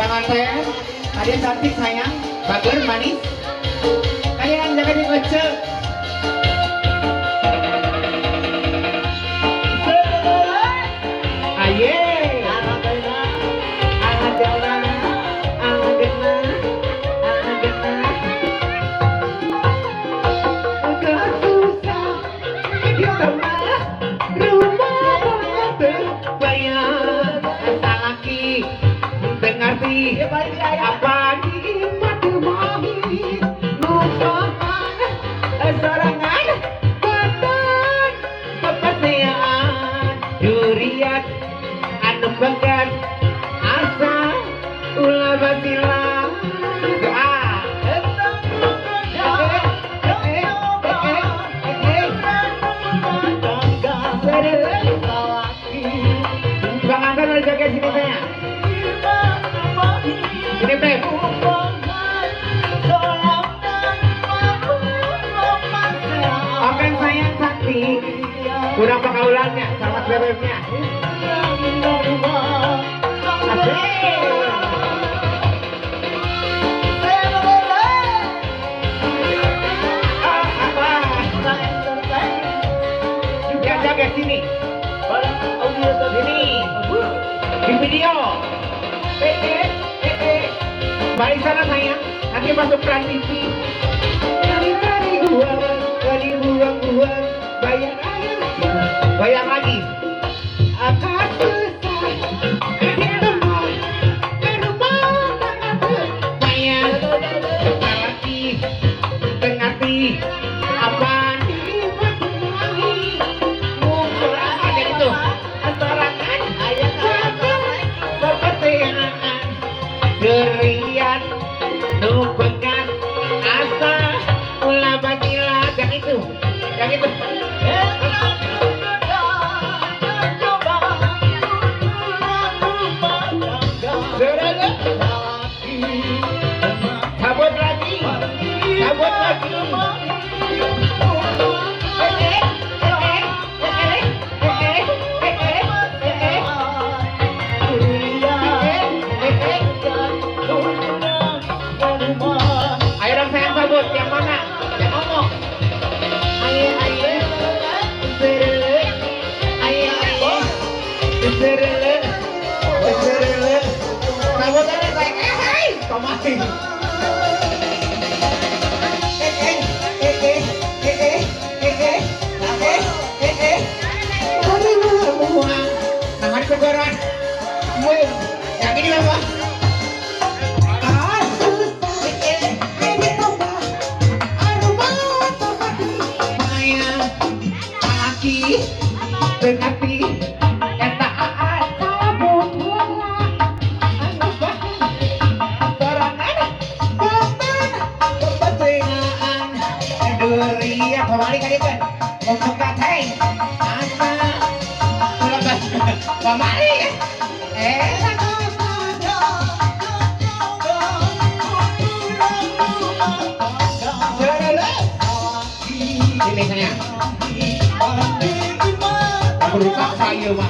Panganten, ada cantik sayang, bager manis. Kalian jangan dikocok. Aye, apa di mata mahi lupakan serangan badan kepastian durian anu bagan asa ulah batila Bang Angga boleh jaga sini saya. Ini Beb. Oke sayang sakti. Kurang pergaulannya, sama bebeknya. Juga jaga sini. Sini. Di video. Balik sana sayang, nanti masuk peran TV. Kali buang, bayar air, bayar lagi. Akan selesai di rumah bayar lagi, tengati apa di mati, mukul ada itu antara kan ayat kepastian gerian nupekan asa ulah batila yang itu sabut lagi ayo dong sayang sabut yang mana yang ngomong sabut aja sayang pemain tangan kegoran yang ini apa tengati eta sabun sorangan boten kepentingan durian pamali kali kan ngomong kateng asa pamali ini sayang aku lupa saya mah